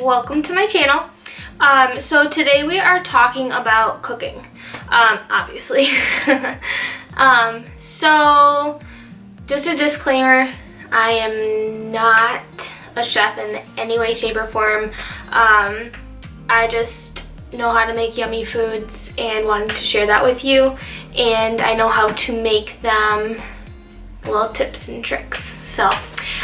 welcome to my channel. So today we are talking about cooking, obviously. So just a disclaimer, I am not a chef in any way, shape, or form. I just know how to make yummy foods and wanted to share that with you, and I know how to make them, little tips and tricks. So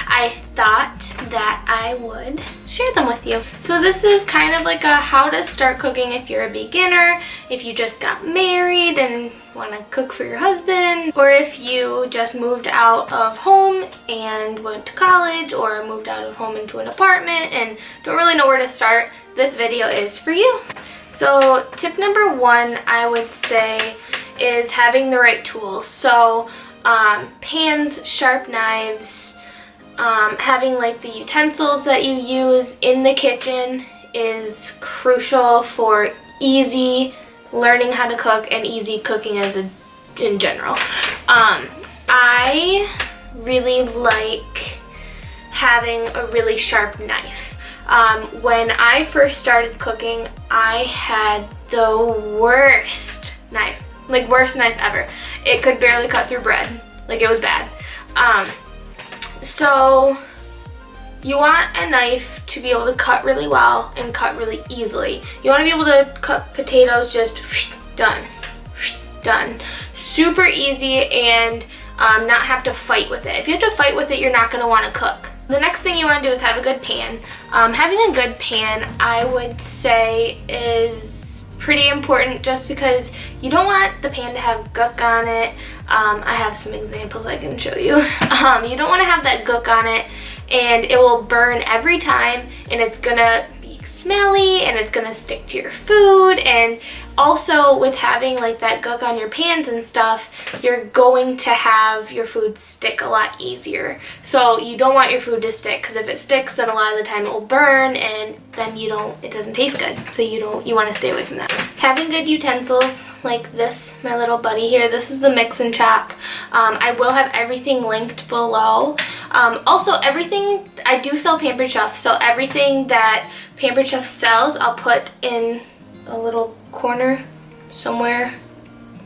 I thought that I would share them with you. So this is kind of like a how to start cooking if you're a beginner, if you just got married and want to cook for your husband, or if you just moved out of home and went to college, or moved out of home into an apartment and don't really know where to start. This video is for you. So tip number one, I would say, is having the right tools. So pans, sharp knives, having like the utensils that you use in the kitchen is crucial for easy learning how to cook and easy cooking in general. I really like having a really sharp knife. When I first started cooking, I had the worst knife, like worst knife ever. It could barely cut through bread, like it was bad. So you want a knife to be able to cut really well and cut really easily. You want to be able to cut potatoes just done. Super easy, and not have to fight with it. If you have to fight with it, you're not going to want to cook. The next thing you want to do is have a good pan. Having a good pan, I would say, is pretty important just because you don't want the pan to have gook on it. I have some examples I can show you. You don't want to have that gook on it, and it will burn every time, and it's gonna be smelly, and it's gonna stick to your food. And also with having like that gook on your pans and stuff, you're going to have your food stick a lot easier. So you don't want your food to stick, because if it sticks, then a lot of the time it will burn, and then it doesn't taste good. So you want to stay away from that. Having good utensils like this, my little buddy here, this is the mix and chop. I will have everything linked below. Also, everything, I do sell Pampered Chef, so everything that Pampered Chef sells, I'll put in a little corner somewhere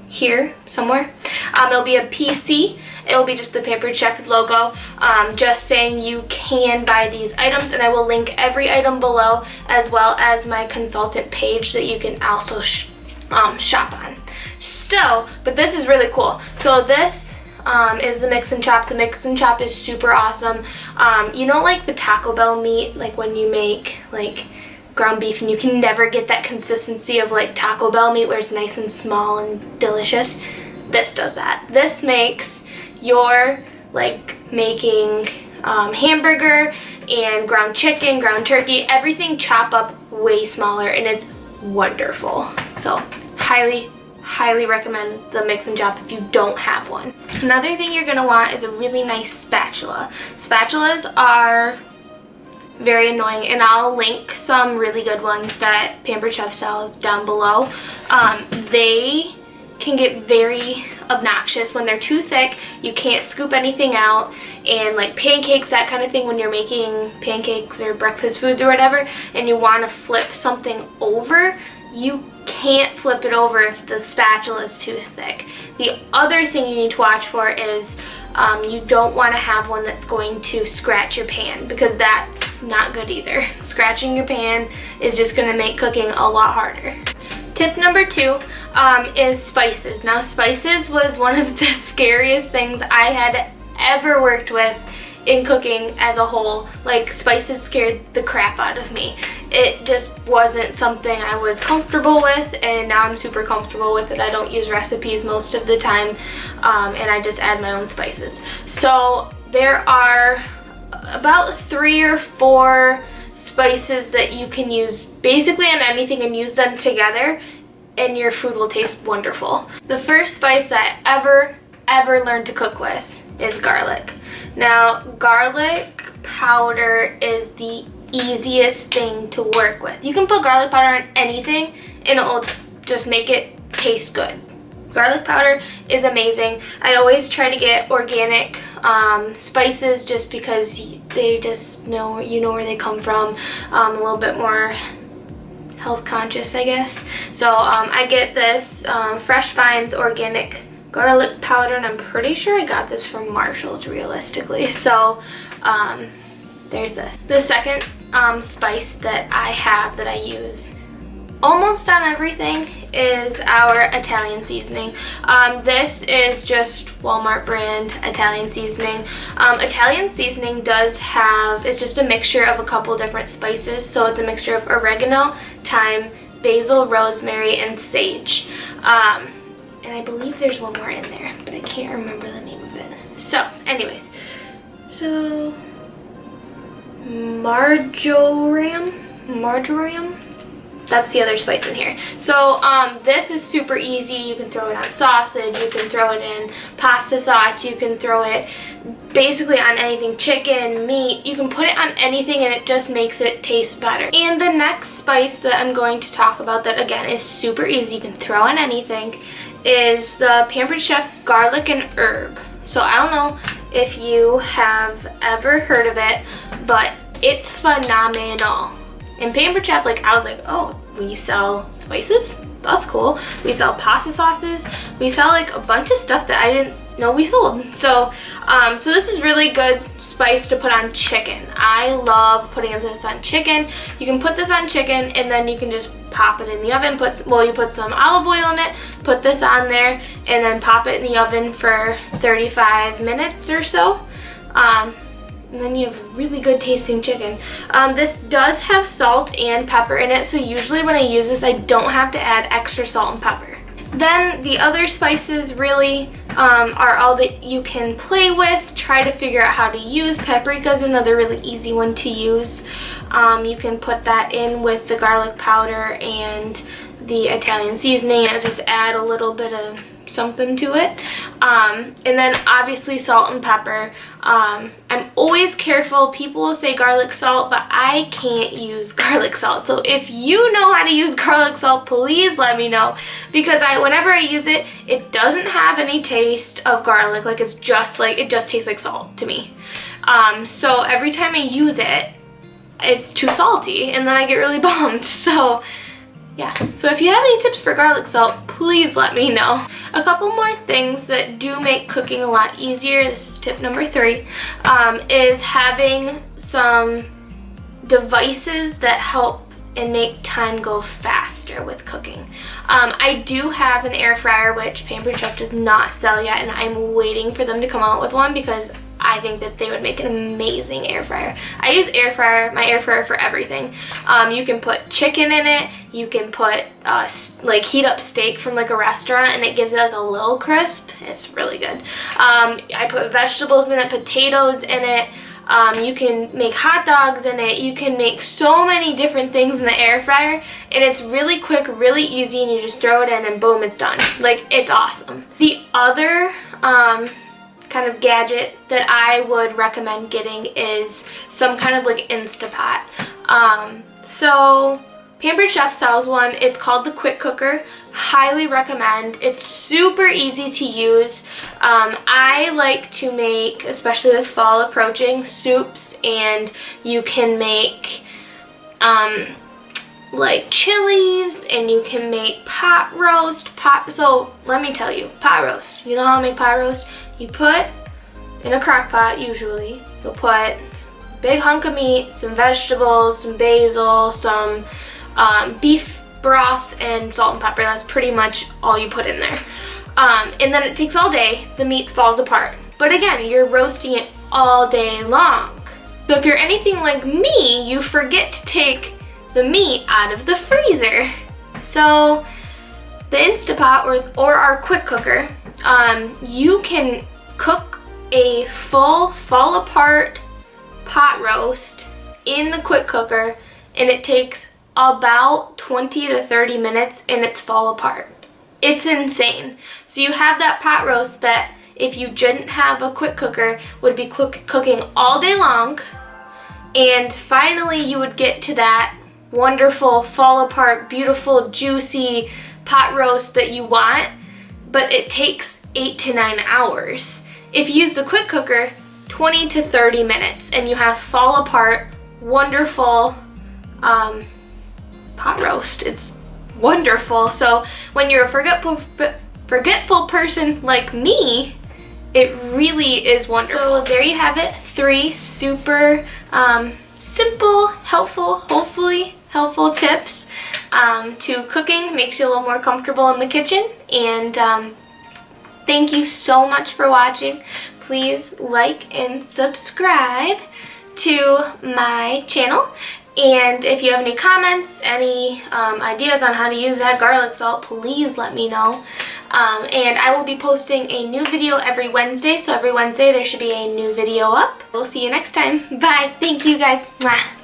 here, somewhere. It'll be a PC. It will be just the Pampered Chef logo, just saying you can buy these items, and I will link every item below, as well as my consultant page that you can also shop on. So, but this is really cool. So this is the mix and chop. The mix and chop is super awesome. You know, like the Taco Bell meat, like when you make like ground beef and you can never get that consistency of like Taco Bell meat where it's nice and small and delicious. This does that. This makes your like making hamburger and ground chicken, ground turkey, everything chop up way smaller, and it's wonderful. So highly recommend the mix and chop if you don't have one. Another thing you're gonna want is a really nice spatula. Spatulas are very annoying, and I'll link some really good ones that Pampered Chef sells down below. They can get very obnoxious when they're too thick. You can't scoop anything out, and like pancakes, that kind of thing, when you're making pancakes or breakfast foods or whatever, and you want to flip something over, you can't flip it over if the spatula is too thick. The other thing you need to watch for is you don't want to have one that's going to scratch your pan, because that's not good either. Scratching your pan is just going to make cooking a lot harder. Tip number two is spices. Now, spices was one of the scariest things I had ever worked with in cooking as a whole. Like, spices scared the crap out of me. It just wasn't something I was comfortable with, and now I'm super comfortable with it. I don't use recipes most of the time, and I just add my own spices. So there are about 3 or 4 spices that you can use basically on anything and use them together, and your food will taste wonderful. The first spice that I ever learned to cook with is garlic. Now, garlic powder is the easiest thing to work with. You can put garlic powder on anything and it will just make it taste good. Garlic powder is amazing. I always try to get organic spices just because they just know, you know where they come from, a little bit more health conscious, I guess. So I get this Fresh Finds organic garlic powder, and I'm pretty sure I got this from Marshall's realistically. So there's this. The second spice that I have that I use almost on everything is our Italian seasoning. This is just Walmart brand Italian seasoning. Italian seasoning does have, it's just a mixture of a couple different spices. So it's a mixture of oregano, thyme, basil, rosemary, and sage. And I believe there's one more in there, but I can't remember the name of it. So anyways, so marjoram, that's the other spice in here. So this is super easy. You can throw it on sausage, you can throw it in pasta sauce, you can throw it basically on anything, chicken, meat. You can put it on anything and it just makes it taste better. And the next spice that I'm going to talk about that again is super easy, you can throw on anything, is the Pampered Chef garlic and herb. So I don't know if you have ever heard of it, but it's phenomenal. In Pampered Chef, like, I was like, oh, we sell spices? That's cool. We sell pasta sauces. We sell like a bunch of stuff that I didn't know we sold. So, so this is really good spice to put on chicken. I love putting this on chicken. You can put this on chicken and then you can just pop it in the oven. You put some olive oil in it, put this on there, and then pop it in the oven for 35 minutes or so. And then you have really good tasting chicken. This does have salt and pepper in it, so usually when I use this, I don't have to add extra salt and pepper. Then the other spices really are all that you can play with. Try to figure out how to use. Paprika is another really easy one to use. You can put that in with the garlic powder and the Italian seasoning and just add a little bit of something to it. And then obviously salt and pepper. I'm always careful. People will say garlic salt, but I can't use garlic salt. So if you know how to use garlic salt, please let me know, because whenever I use it, it doesn't have any taste of garlic. Like it just tastes like salt to me. So every time I use it, it's too salty and then I get really bummed. So yeah, so if you have any tips for garlic salt, please let me know. A couple more things that do make cooking a lot easier, this is tip number 3, is having some devices that help and make time go faster with cooking. I do have an air fryer, which Pampered Chef does not sell yet, and I'm waiting for them to come out with one because I think that they would make an amazing air fryer. I use my air fryer for everything. You can put chicken in it. You can put like heat up steak from like a restaurant and it gives it like a little crisp. It's really good. I put vegetables in it, potatoes in it. You can make hot dogs in it. You can make so many different things in the air fryer, and it's really quick, really easy, and you just throw it in and boom, it's done. Like, it's awesome. The other kind of gadget that I would recommend getting is some kind of like Instapot. So Pampered Chef sells one. It's called the Quick Cooker. Highly recommend. It's super easy to use. I like to make, especially with fall approaching, soups, and you can make like chilies, and you can make pot roast. So let me tell you, pot roast. You know how to make pot roast? You put in a crock pot, usually, you'll put a big hunk of meat, some vegetables, some basil, some beef broth, and salt and pepper. That's pretty much all you put in there. And then it takes all day. The meat falls apart. But again, you're roasting it all day long. So if you're anything like me, you forget to take the meat out of the freezer. So the Instapot or our Quick Cooker, you can cook a full fall apart pot roast in the Quick Cooker, and it takes about 20 to 30 minutes and it's fall apart. It's insane. So you have that pot roast that if you didn't have a Quick Cooker would be cooking all day long, and finally you would get to that wonderful fall apart, beautiful, juicy pot roast that you want, but it takes 8 to 9 hours. if you use the quick cooker, 20 to 30 minutes, and you have fall apart, wonderful pot roast. It's wonderful. So when you're a forgetful person like me, it really is wonderful. So there you have it, 3 super simple, helpful, hopefully helpful tips to cooking. Makes you a little more comfortable in the kitchen. And thank you so much for watching. Please like and subscribe to my channel. And if you have any comments, any ideas on how to use that garlic salt, please let me know. And I will be posting a new video every Wednesday, so every Wednesday there should be a new video up. We'll see you next time. Bye. Thank you guys. Mwah.